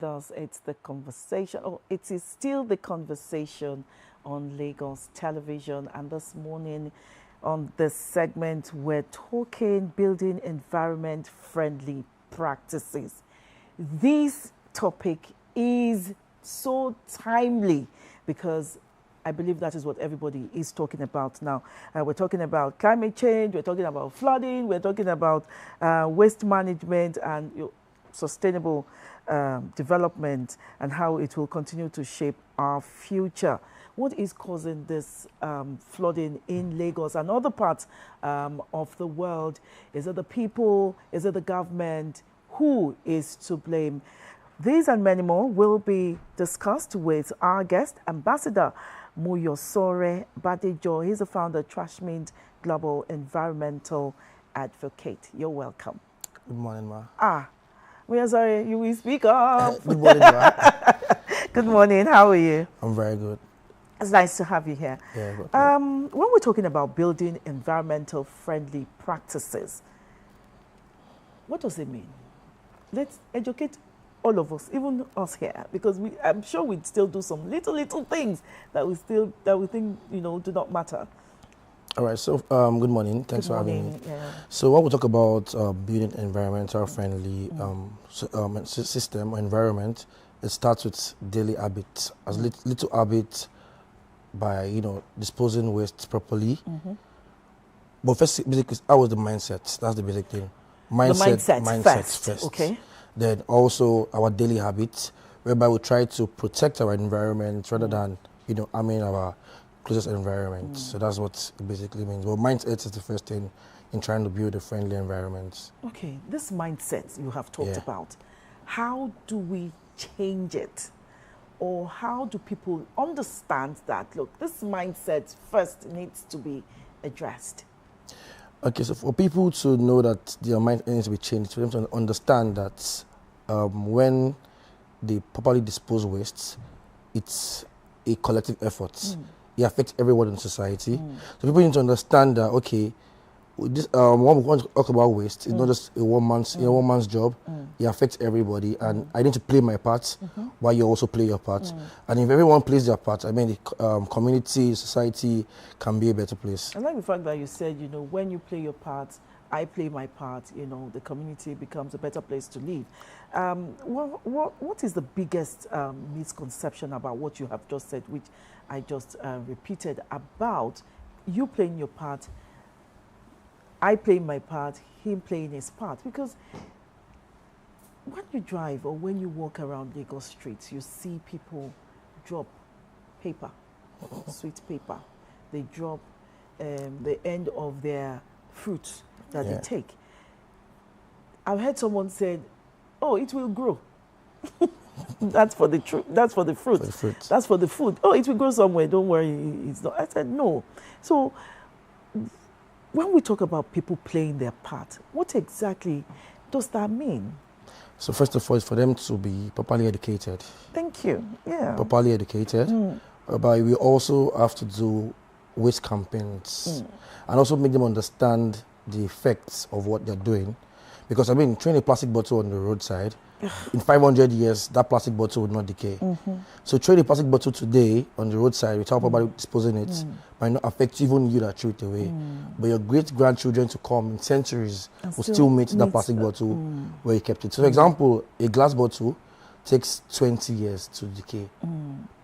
Thus, it's the conversation, or it is still the conversation on Lagos television. And this morning, on this segment, we're talking building environment friendly practices. This topic is so timely because I believe that is what everybody is talking about now. We're talking about climate change, we're talking about flooding, we're talking about waste management and sustainable development and how it will continue to shape our future. What is causing this flooding in Lagos and other parts of the world? Is it the people? Is it the government? Who is to blame? These and many more will be discussed with our guest, Ambassador Moyosore Badejo. He's the founder of Trashmint Global Environmental Advocate. You're welcome. Good morning, ma. Moyosore, you will speak up. Good morning, ma. Good morning. How are you? I'm very good. It's nice to have you here. Yeah, okay. When we're talking about building environmental friendly practices, what does it mean? Let's educate all of us, even us here, because I'm sure we'd still do some little things that we think do not matter. All right. So, good morning. Thanks for having me. Yeah. So, when we talk about building environmental friendly system or environment, it starts with daily habits, as little habits by disposing waste properly. But first, basically, how was the mindset? That's the basic thing. Mindset first. Okay. Then also our daily habits, whereby we try to protect our environment rather than harming our closest environment. So that's what it basically means. Well, mindset is the first thing in trying to build a friendly environment. Okay, this mindset you have talked about, how do we change it? Or how do people understand that, look, this mindset first needs to be addressed? Okay, so for people to know that their mind needs to be changed, for them to understand that when they properly dispose wastes, it's a collective effort. It affects everyone in society. So people need to understand that, okay, this, when we want to talk about waste, it's not just a one man's job. It affects everybody, and I need to play my part while you also play your part. And if everyone plays their part, I mean, the community, society can be a better place. I like the fact that you said, when you play your part, I play my part, the community becomes a better place to live. What is the biggest misconception about what you have just said, which I just repeated, about you playing your part, I playing my part, him playing his part? Because when you drive or when you walk around Lagos streets, you see people drop paper, sweet paper. They drop the end of their fruits that they take. I've heard someone said, "Oh, it will grow." That's for the fruit. That's for the food. Oh, it will grow somewhere. Don't worry, it's not. I said no. So when we talk about people playing their part, what exactly does that mean? So first of all, it's for them to be properly educated. Thank you. Yeah. Properly educated. But we also have to do waste campaigns and also make them understand the effects of what they're doing. Because throwing a plastic bottle on the roadside, in 500 years, that plastic bottle would not decay. So throwing a plastic bottle today on the roadside without properly disposing it might not affect even you that threw it away. But your great-grandchildren to come in centuries will still meet that plastic bottle where you kept it. So for example, a glass bottle takes 20 years to decay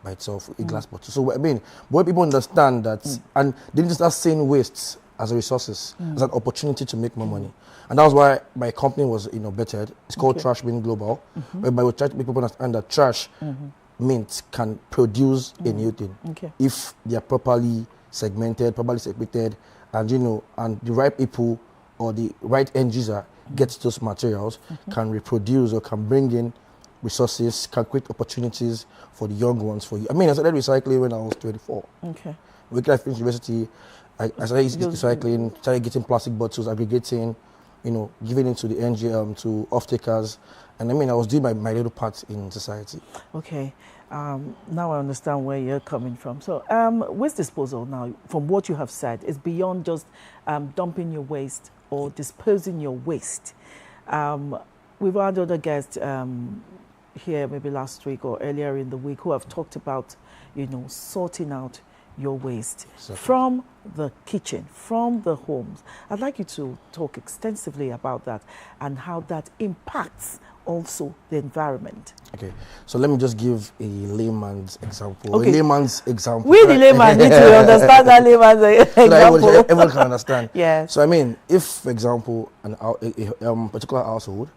by itself, a glass bottle. So when people understand that, and they need to start seeing waste as a resources, as an opportunity to make more money. And that's why my company was bettered. It's called Trashmint Global, whereby we try to make people understand that trash mint can produce a new thing if they are properly segmented, properly separated, and and the right people or the right end user gets those materials, can reproduce or can bring in resources, can create opportunities for the young ones for you. I started recycling when I was 24. Okay. When I finished university, I started recycling, started getting plastic bottles, aggregating, giving it to the NGM, to off-takers. And I was doing my little part in society. Okay. Now I understand where you're coming from. So waste disposal now, from what you have said, is beyond just dumping your waste or disposing your waste. We've had other guests here maybe last week or earlier in the week who have talked about, sorting out your waste from the kitchen, from the homes. I'd like you to talk extensively about that and how that impacts also the environment. Okay, so let me just give a layman's example. Okay. A layman's example. We, the layman, need to understand that layman's example. So that everyone can understand. Yes. So I mean, if, for example, a particular household,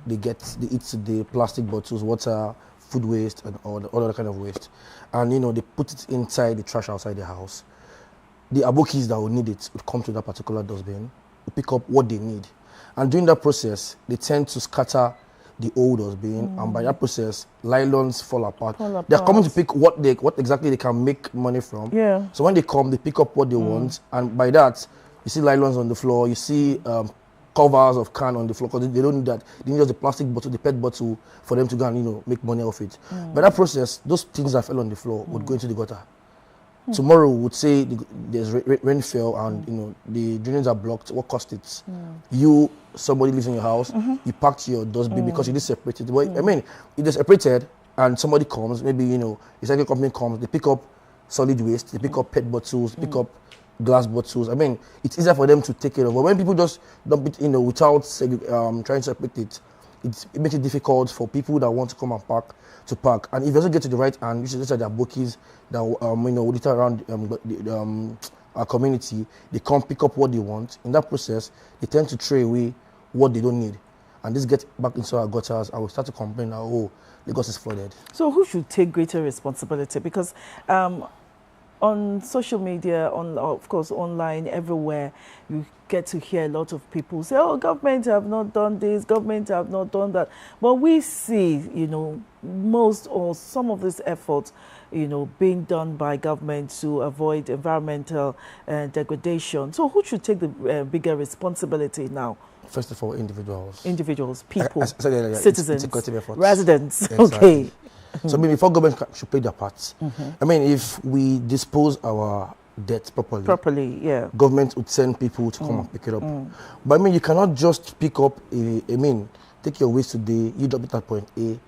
they eat today plastic bottles, water, food waste, and all other kind of waste, and they put it inside the trash outside the house. The abokis that will need it would come to that particular dustbin, pick up what they need, and during that process, they tend to scatter the old dustbin, and by that process, nylons fall apart. They're coming to pick what exactly they can make money from. Yeah. So when they come, they pick up what they want, and by that, you see nylons on the floor, you see covers of can on the floor, because they don't need that. They need just the plastic bottle, the PET bottle, for them to go and make money off it. By that process, those things that fell on the floor would go into the gutter. Tomorrow would say there's rain fell and the drains are blocked. What cost it? Somebody lives in your house, you packed your dustbin because you did separate it. But I mean, if they're separated and somebody comes, maybe a recycling company comes, they pick up solid waste, they pick up PET bottles, pick up glass bottles. I mean, it's easier for them to take it over. When people just dump it without trying to separate it, it makes it difficult for people that want to come and park. And if you also get to the right hand, you should just at their bookies that litter around our community, they come pick up what they want. In that process, they tend to throw away what they don't need, and this gets back into our gutters. I will start to complain that Lagos is flooded. So who should take greater responsibility? Because on social media, of course online, everywhere, you get to hear a lot of people say, "Oh, government have not done this, government have not done that." But we see, most or some of this effort, being done by government to avoid environmental degradation. So who should take the bigger responsibility now? First of all, individuals. Individuals, people, I said earlier, citizens, it's a collective effort. residents. Exactly. Okay. So before government should play their part. I mean, if we dispose our debt properly, yeah, government would send people to come and pick it up. But I mean, you cannot just pick up take your waste today, you drop it at point A,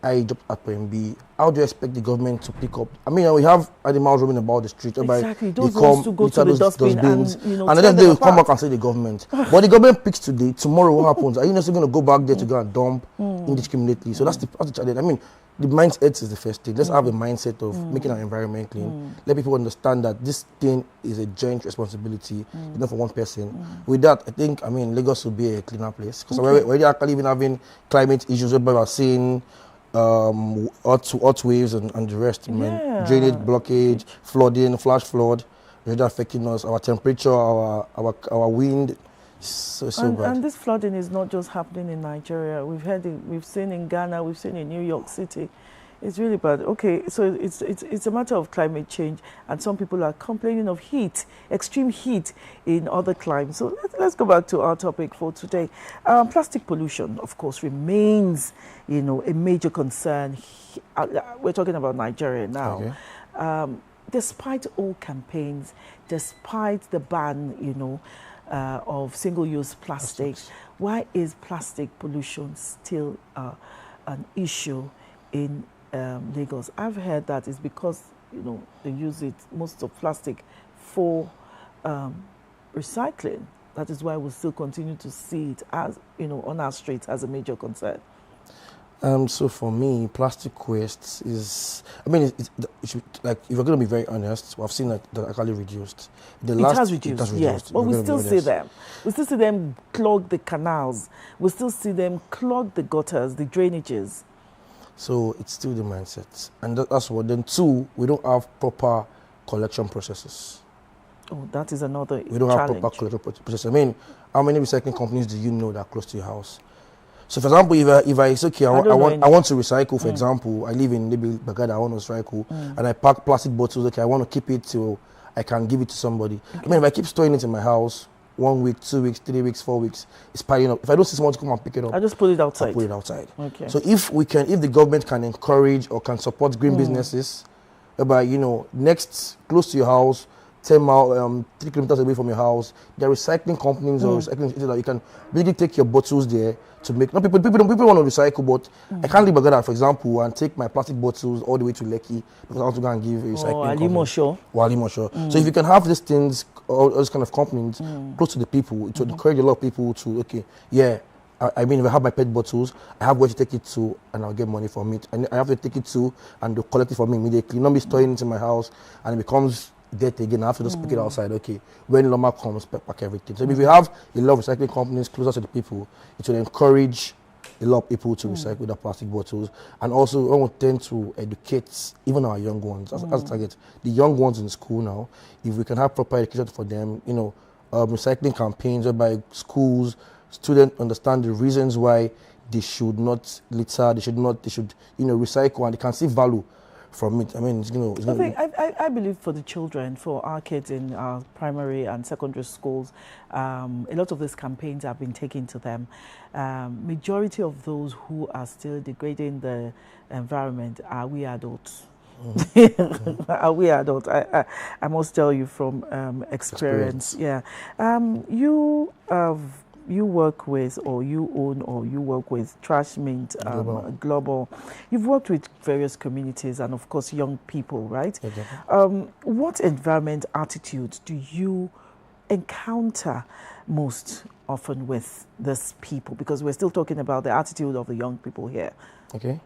I drop it at point B. How do you expect the government to pick up? I mean, we have animals roaming about the street. Exactly, those ones to go to the dustbin and then they will come back and say the government. But the government picks today, tomorrow what happens? Are you not going to go back there to go and dump indiscriminately? So that's the challenge. I mean, the mindset is the first thing. Let's have a mindset of making our environment clean. Let people understand that this thing is a joint responsibility, not for one person. With that, I think, Lagos will be a cleaner place. Because we're already actually even having climate issues where we're seeing hot waves and the rest. Drainage, blockage, flooding, flash flood, really affecting us. Our temperature, our wind. So bad. And this flooding is not just happening in Nigeria. We've seen in Ghana, we've seen in New York City. It's really bad. Okay, so it's a matter of climate change, and some people are complaining of heat, extreme heat in other climes. So let's go back to our topic for today. Plastic pollution, of course, remains a major concern. We're talking about Nigeria now. Okay. Despite all campaigns, despite the ban, of single-use plastics, why is plastic pollution still an issue in Lagos? I've heard that it's because they use most of plastic for recycling. That is why we still continue to see it as on our streets as a major concern. So for me, plastic waste is, it should, if we're going to be very honest, we've seen that actually reduced. It has reduced, yes, but we still see them. We still see them clog the canals. We still see them clog the gutters, the drainages. So it's still the mindset. And that's what. Then two, we don't have proper collection processes. Oh, that is another challenge. We don't have proper collection processes. How many recycling companies do you know that are close to your house? So, for example, if I say, okay, I want to recycle, for example, I live in maybe Bagada, I want to recycle, and I pack plastic bottles, okay, I want to keep it till I can give it to somebody. Okay. If I keep storing it in my house, 1 week, 2 weeks, 3 weeks, 4 weeks, it's piling up. If I don't see someone to come and pick it up, I just put it outside. I'll put it outside. Okay. So if the government can encourage or can support green businesses, whereby, next, close to your house, 10 miles, 3 kilometers away from your house. There are recycling companies or recycling that you can really take your bottles there to make. No, people want to recycle, but I can't leave Bagada, for example, and take my plastic bottles all the way to Lekki because I want to go and give a recycling company. Moyosore. So if you can have these things, all those kind of companies close to the people, it would encourage a lot of people to, okay, yeah, I mean, if I have my PET bottles, I have where to take it to, and I'll get money from it. And I have to take it to, and they'll collect it for me immediately. Not be storing it in my house, and it becomes debt again. I have to just pick it outside. Okay, when Loma comes, pack everything. So if you have a lot of recycling companies closer to the people, it will encourage a lot of people to recycle their plastic bottles. And also, we want to tend to educate even our young ones as a target. The young ones in school now, if we can have proper education for them, you know, recycling campaigns whereby schools, students understand the reasons why they should not litter, they should, you know, recycle, and they can see value from it. I mean, it's, you know, I believe for the children, for our kids in our primary and secondary schools, a lot of these campaigns have been taken to them. Majority of those who are still degrading the environment are we adults. Are we adults? I must tell you from experience. Yeah. You work with, or you own, or you work with Trash Mint Global. You've worked with various communities and, of course, young people, right? Exactly. What environment attitudes do you encounter most often with these people? Because we're still talking about the attitude of the young people here. Okay.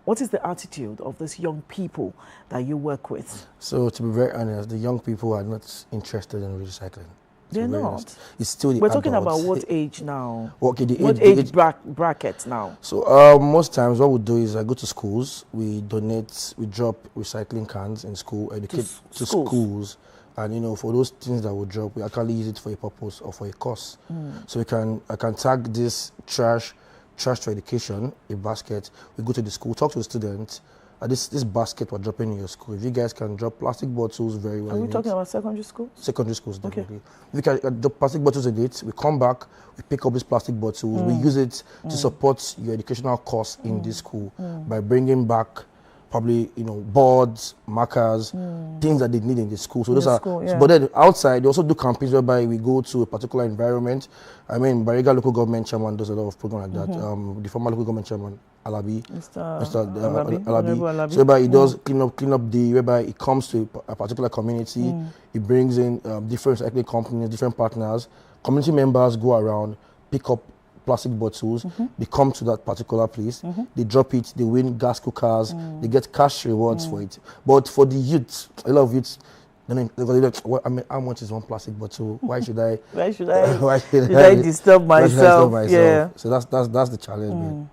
What is the attitude of these young people that you work with? So to be very honest, the young people are not interested in recycling. They're not. It's still the We're talking adults. about what age now? Okay, What age bracket now? So most times what we do is I go to schools, we donate, we drop recycling cans in school, educate to schools. And you know, for those things that we drop, we actually use it for a purpose or for a cause. So I can tag this trash to education, a basket. We go to the school, talk to the students. This basket we're dropping in your school. If you guys can drop plastic bottles very well. Are we talking about secondary schools? Secondary schools, definitely. Okay. If you can drop plastic bottles in it, we come back, we pick up these plastic bottles, we use it to support your educational course in this school by bringing back probably, you know, boards, markers, things that they need in the school. So those are, but then outside, they also do campaigns whereby we go to a particular environment. I mean, Bariga local government chairman does a lot of programs like that. The former local government chairman, Alabi, Mr. Alabi. So whereby he does clean up day, whereby he comes to a particular community, he brings in different recycling companies, different partners, community members go around, pick up plastic bottles, they come to that particular place, they drop it, they win gas cookers, they get cash rewards for it. But for the youth, a lot of youths, I mean, how much is one plastic bottle? Why should I? Why should I disturb myself? Yeah. So that's the challenge.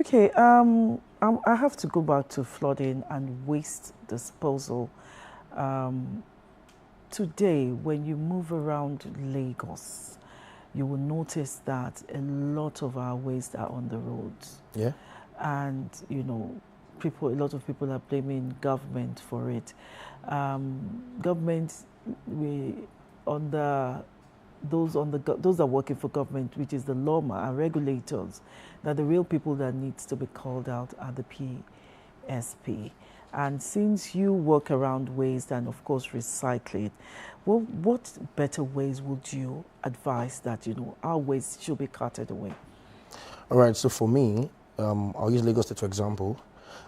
Okay. I have to go back to flooding and waste disposal. Today, when you move around Lagos, you will notice that a lot of our waste are on the roads. Yeah. And, you know, a lot of people are blaming government for it. Government, those are working for government, which is the lawma and regulators, that the real people that needs to be called out are the PSP. And since you work around waste and, of course, recycle it, well, what better ways would you advise that, you know, our waste should be carted away? All right, so for me, I'll use Lagos State for example.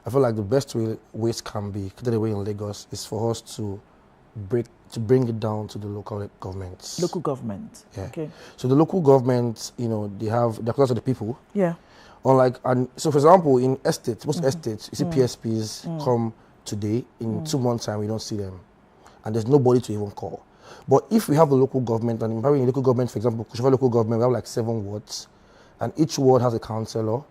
I feel like the best way waste can be carted away in Lagos is for us to bring it down to the local governments. Local government. Yeah. Okay. So the local government, you know, they're close to the people. Yeah. So for example, in estates, most estates, you see PSPs come today, in 2 months' time, we don't see them. And there's nobody to even call. But if we have the local government, and probably in local government, for example, Kushafa local government, we have like 7 wards, and each ward has a councillor.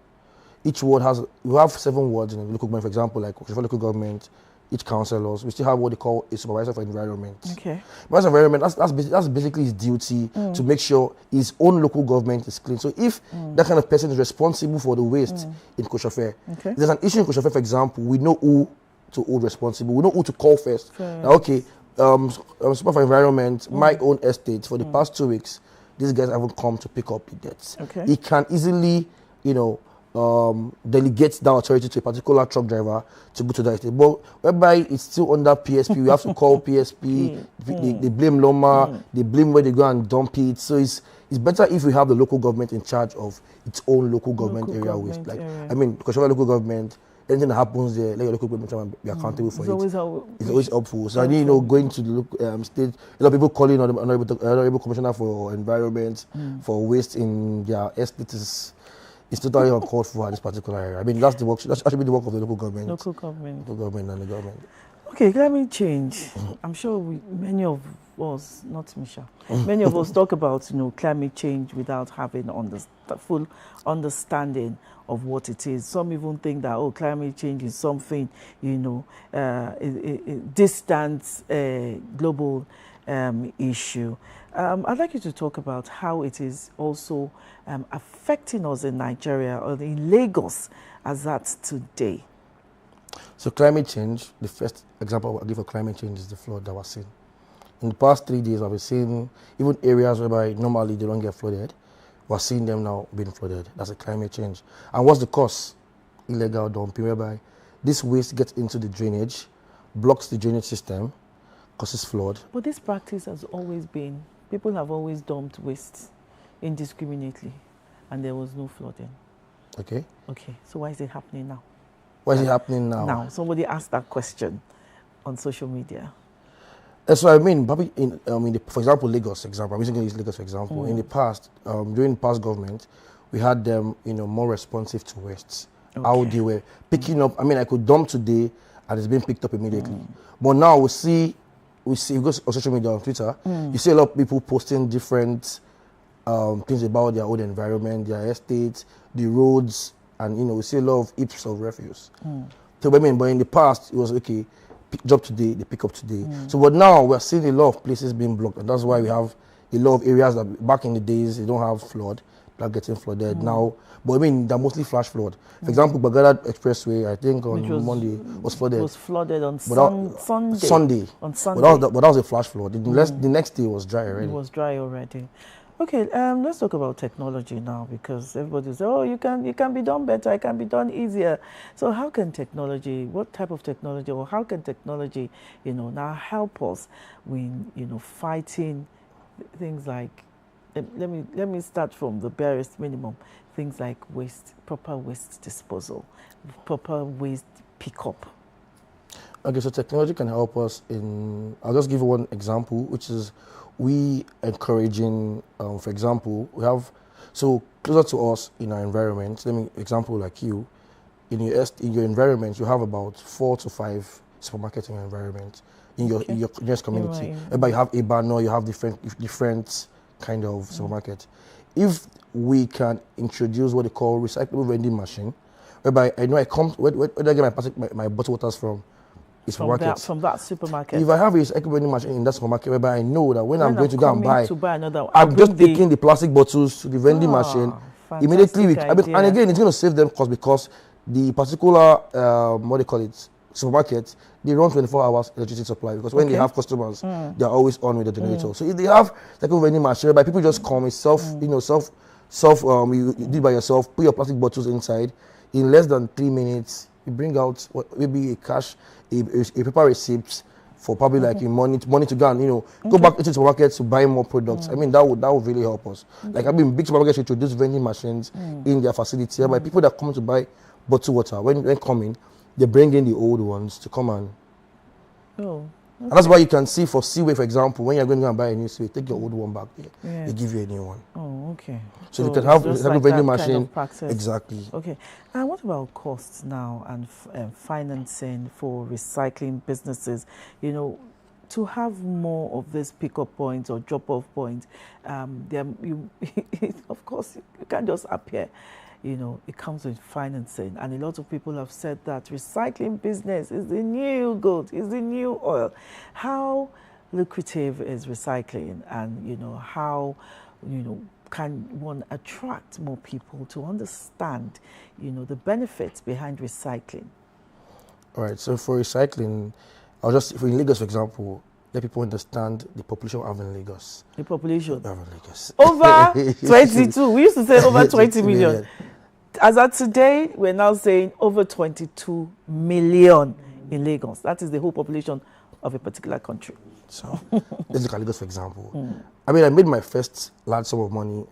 We have 7 wards in the local government, for example, like Kushafa local government, each councillors. We still have what they call a supervisor for environment. Okay. Supervisor for environment, that's basically his duty to make sure his own local government is clean. So if that kind of person is responsible for the waste in Kushafa, if there's an issue in Kushafa, for example, we know who to hold responsible. We know who to call first. Now, okay, Super for Environment, my own estate, for the past 2 weeks, these guys haven't come to pick up the debts. Okay. He can easily, you know, delegate that authority to a particular truck driver to go to that estate. But whereby it's still under PSP, we have to call PSP. They blame Loma, they blame where they go and dump it. So it's better if we have the local government in charge of its own local government area waste. Like I mean, because of local government, anything that happens there, let your local government be accountable for it. It's always helpful. So I need, going to the local state, a lot of people calling on the Honorable Commissioner for Environment for waste in their estate is totally uncalled for at this particular area. I mean, that's the work. That should be the work of the local government. Local government and the government. Okay, climate change. I'm sure many of us, not Misha, many of us talk about climate change without having full understanding of what it is. Some even think that climate change is something a distant global issue. I'd like you to talk about how it is also affecting us in Nigeria or in Lagos as at today. So climate change, the first example I'll give for climate change is the flood that was seen. In the past 3 days, I've been seeing even areas whereby normally they don't get flooded. We're seeing them now being flooded. That's a climate change. And what's the cause? Illegal dumping, whereby this waste gets into the drainage, blocks the drainage system, causes flood. But this practice has always been, people have always dumped waste indiscriminately, and there was no flooding. Okay. So why is it happening now? Why is it happening now? Now, somebody asked that question on social media. That's what I mean. Probably for example, Lagos example. I'm using Lagos for example. In the past, during past government, we had them, more responsive to waste. How they were picking up. I mean, I could dump today, and it's being picked up immediately. But now we see, you go on social media, on Twitter, you see a lot of people posting different things about their own environment, their estates, the roads, and we see a lot of heaps of refuse. So I mean, but in the past, it was okay. Drop today, they pick up today. So, but now we're seeing a lot of places being blocked, and that's why we have a lot of areas that back in the days they don't have flood, they're getting flooded now. But I mean, they're mostly flash flood. For example, Baghdad Expressway, I think on Monday was flooded. It was flooded on Sunday. On Sunday. But that was a flash flood. The next day was dry already. It was dry already. Okay, let's talk about technology now, because everybody says, it can be done better, it can be done easier. So how can technology, what type of technology, or how can technology, now help us when, fighting things like, let me start from the barest minimum, things like waste, proper waste disposal, proper waste pickup. Okay, so technology can help us I'll just give you one example, which is we encouraging, for example, we have, so closer to us in our environment, let me example like you, in your environment, you have about 4 to 5 supermarkets in your environment, in your nearest community. Whereby you have a banner, you have different kind of supermarket. If we can introduce what they call recyclable vending machine, whereby I know where do I get my bottled waters from? From that supermarket. If I have a recyclable vending machine in that supermarket, whereby I know that when I'm going to go and buy another, I'm just taking the plastic bottles to the vending machine. Immediately, and again, it's going to save them cost, because the particular supermarket, they run 24 hours electricity supply, because when they have customers, they're always on with the generator. So if they have recyclable vending machine, whereby people just come, it's you do it by yourself, put your plastic bottles inside, in less than 3 minutes. You bring out maybe a cash, a paper receipt for probably like money to go and go back into the supermarket to buy more products. I mean that would really help us. Like I mean, big supermarkets should introduce vending machines in their facility. By people that come to buy bottled water, when coming, they bring in the old ones to come and. And that's why you can see for Seaway, for example, when you're going to go and buy a new Seaway, take your old one back there. They give you a new one. Oh, okay. So you can have a vending machine. Exactly. Okay. And what about costs now and financing for recycling businesses? To have more of these pickup points or drop-off points, of course, you can't just appear. It comes with financing, and a lot of people have said that recycling business is the new gold, is the new oil. How lucrative is recycling, and how can one attract more people to understand the benefits behind recycling? All right, so for recycling, if in Lagos, for example, let people understand the population we have in Lagos. The population? We have in Lagos. Over 22. We used to say over 20 million. as of today, we're now saying over 22 million in Lagos. That is the whole population of a particular country. So let's look at Lagos, for example. I mean, I made my first large sum of money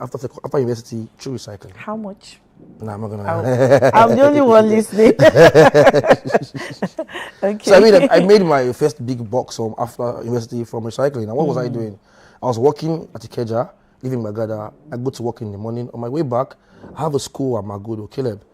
after university through recycling. How much? No, I'm not gonna. I'm the only one listening. Okay. So I mean, I made my first big bucks from after university from recycling. And what was I doing? I was working at Ikeja, leaving Magada. I go to work in the morning. On my way back, I have a school at Magodo, Caleb.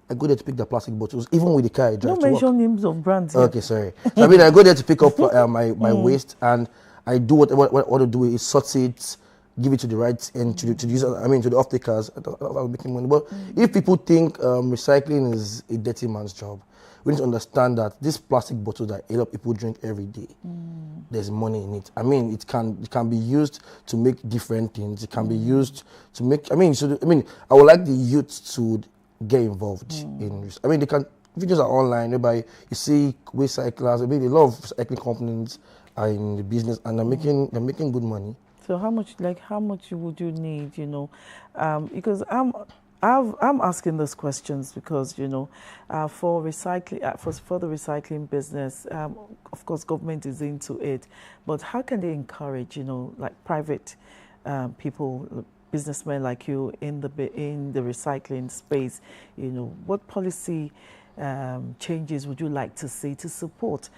I go there to pick the plastic bottles, even with the car I drive to work. Don't mention names of brands. Okay, sorry. So I mean, I go there to pick up my waste, and I do what I do is sort it, give it to the right end to the user. I mean, to the off takers. I was making money. But if people think recycling is a dirty man's job, we need to understand that this plastic bottle that a lot of people drink every day, there's money in it. I mean, it can be used to make different things. It can be used to make. I mean, I would like the youth to get involved in. I mean, they can. Videos are online. Whereby you see recyclers. I mean, a lot of recycling companies are in the business and they're making good money. So how much would you need? You know, because I'm asking those questions because for recycling for the recycling business, of course, government is into it, but how can they encourage like private people, businessmen like you in the recycling space? What policy changes would you like to see to support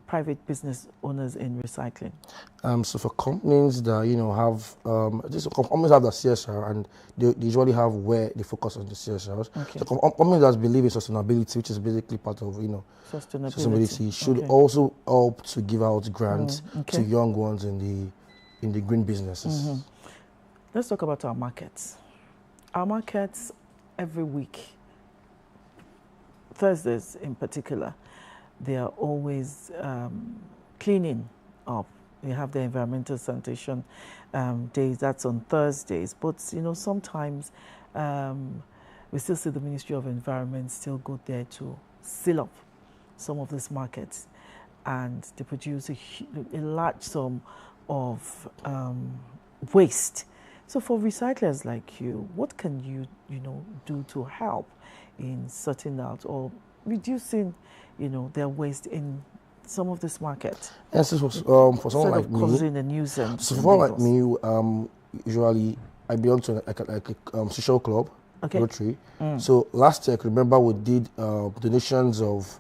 private business owners in recycling? So for companies that have companies have the CSR, and they usually have where they focus on the CSRs. Okay. So companies that believe in sustainability, which is basically part of sustainability, should also help to give out grants to young ones in the green businesses. Let's talk about our markets. Our markets every week, Thursdays in particular, they are always cleaning up. We have the environmental sanitation days, that's on Thursdays. But, sometimes we still see the Ministry of Environment still go there to seal up some of these markets. And they produce a large sum of waste. So for recyclers like you, what can you, do to help in sorting out or reducing their waste in some of this market? Yes, this was for someone like me. Causing a nuisance. So for someone like me, usually I belong to a social club, Rotary. So last year, I could remember we did donations of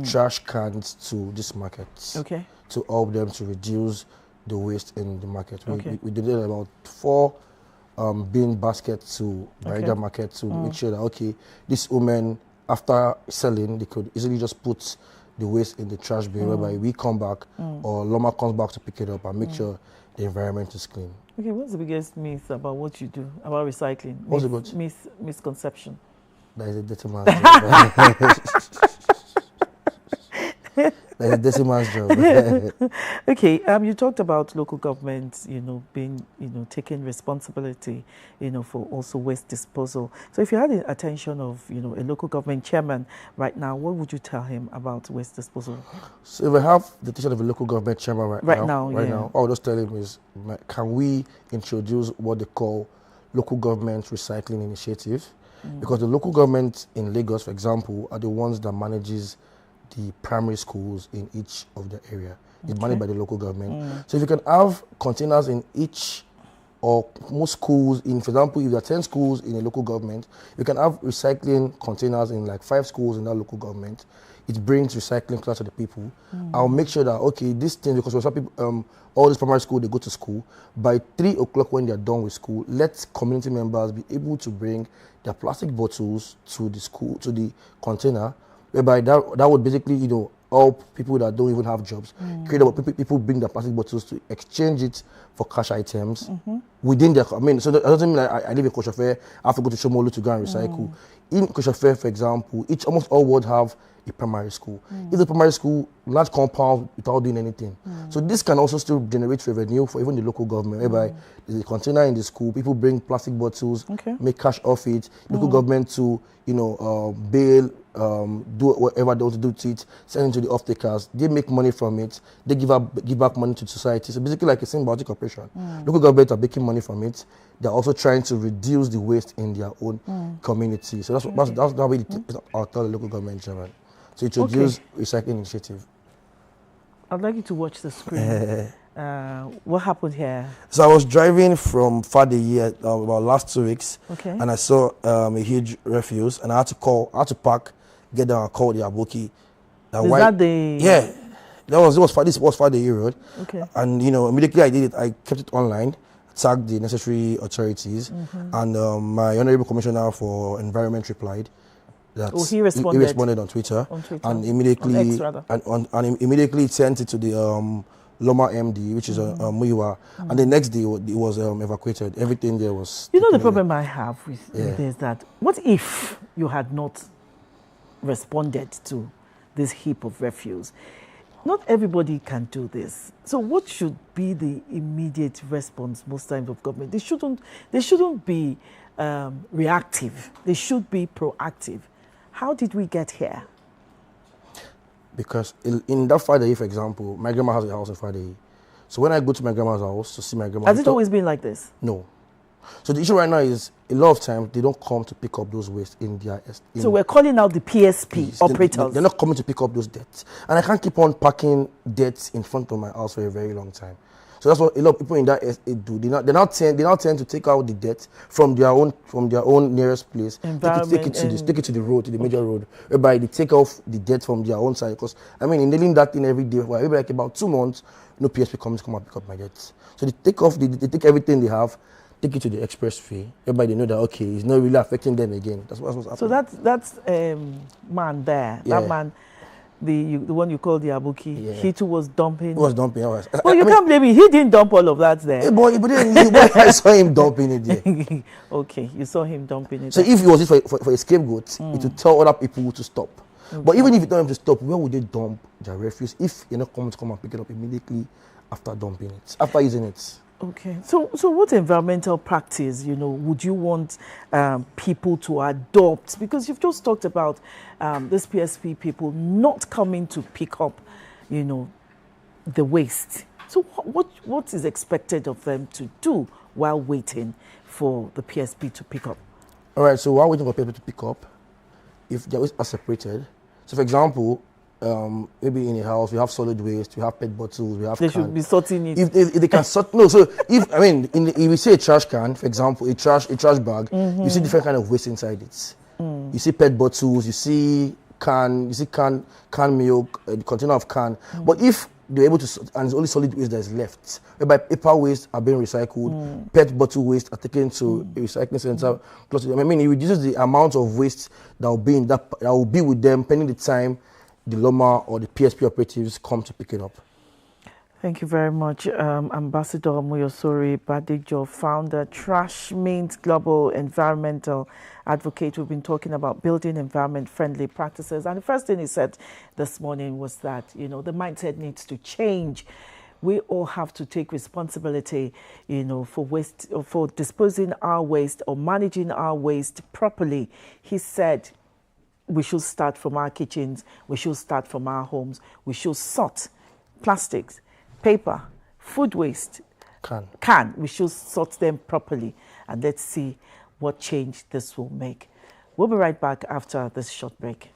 trash cans to these markets. Okay. To help them to reduce the waste in the market. We did about 4 bin baskets to Badejo market to make sure that this woman, after selling, they could easily just put the waste in the trash bin, whereby we come back or Loma comes back to pick it up and make sure the environment is clean. Okay, what's the biggest myth about what you do, about recycling? What's the good? Misconception. That is a dirty man's job. That's a dirty man's job. Okay, you talked about local governments, being, taking responsibility, for also waste disposal. So if you had the attention of, a local government chairman right now, what would you tell him about waste disposal? So if I have the attention of a local government chairman right now, all I'll just tell him is, can we introduce what they call local government recycling initiative? Because the local government in Lagos, for example, are the ones that manages the primary schools in each of the area. It's managed by the local government. So if you can have containers in each or most schools, for example, if there are 10 schools in a local government, you can have recycling containers in like 5 schools in that local government. It brings recycling closer to the people. I'll make sure that, this thing, because for some people, all this primary school, they go to school. By 3 o'clock when they're done with school, let community members be able to bring their plastic bottles to the school, to the container, whereby that would basically, help people that don't even have jobs. People bring their plastic bottles to exchange it for cash items within their. So that doesn't mean like I live in Koshofe, I have to go to Shomolu to go and recycle. In Koshofe, for example, almost all wards have a primary school. If the primary school, large compound without doing anything. So this can also still generate revenue for even the local government, whereby there's a container in the school, people bring plastic bottles, make cash off it, local government to, bail, do whatever they want to do to it, send it to the off-takers, they make money from it, they give back money to society. So basically like a symbiotic operation. Local government are making money money from it, they're also trying to reduce the waste in their own community. So that's the way I'll tell the local government chairman to introduce recycling initiative. I'd like you to watch the screen. What happened here? So I was driving from Badejo about last 2 weeks, and I saw a huge refuse, and I had to park, get down, and call the aboki. Yeah, this was Badejo Road. And immediately I did it. I kept it online, tagged the necessary authorities, and my honorable commissioner for environment replied. He responded on Twitter, and immediately and immediately sent it to the Loma MD, which is Moyosore, and the next day it was evacuated. Everything there was. The problem I have with this that what if you had not responded to this heap of refuse? Not everybody can do this. So what should be the immediate response most times of government? They shouldn't be reactive. They should be proactive. How did we get here? Because in that Friday, for example, my grandma has a house on Friday. So when I go to my grandma's house to see my grandma... Has it always been like this? No. So the issue right now is a lot of times they don't come to pick up those waste in their... So we're calling out the PSP operators. They're not coming to pick up those debts. And I can't keep on parking debts in front of my house for a very long time. So that's what a lot of people in that estate do. They now tend to take out the debt from their own nearest place, take it to the road, to the major road, whereby they take off the debt from their own side. Because in dealing that thing every day, maybe like about 2 months, no PSP comes to come and pick up my debts. So they take everything they have, take it to the expressway, whereby they know that it's not really affecting them again. That's what's happening. So that's man there. That man. The one you call the Abuki, he too was dumping. He was dumping. But you can't blame him. He didn't dump all of that there. Hey, but I saw him dumping it there. Okay, you saw him dumping it. So if it was for a scapegoat, it would tell other people to stop. But even if you tell them to stop, where would they dump their refuse if you're not coming to come and pick it up immediately after dumping it, after using it? Okay, so what environmental practice, would you want people to adopt? Because you've just talked about this PSP people not coming to pick up, the waste. So what is expected of them to do while waiting for the PSP to pick up? All right, so while waiting for people to pick up, if their waste are separated, so for example, maybe in a house we have solid waste, we have PET bottles, we have They should be sorting it. If they can sort, no. So if we say a trash can, for example, a trash bag, you see different kind of waste inside it. You see PET bottles, you see can milk, a container of can. But if they're able to, and it's only solid waste that is left, whereby paper waste are being recycled, PET bottle waste are taken to a recycling center. It reduces the amount of waste that will be with them pending the time the Loma or the PSP operatives come to pick it up. Thank you very much, Ambassador Moyosore Badejo, founder, Trash Means Global Environmental Advocate. We've been talking about building environment-friendly practices, and the first thing he said this morning was that the mindset needs to change. We all have to take responsibility, for waste, for disposing our waste or managing our waste properly. He said, we should start from our kitchens, we should start from our homes, we should sort plastics, paper, food waste, can. We should sort them properly, and let's see what change this will make. We'll be right back after this short break.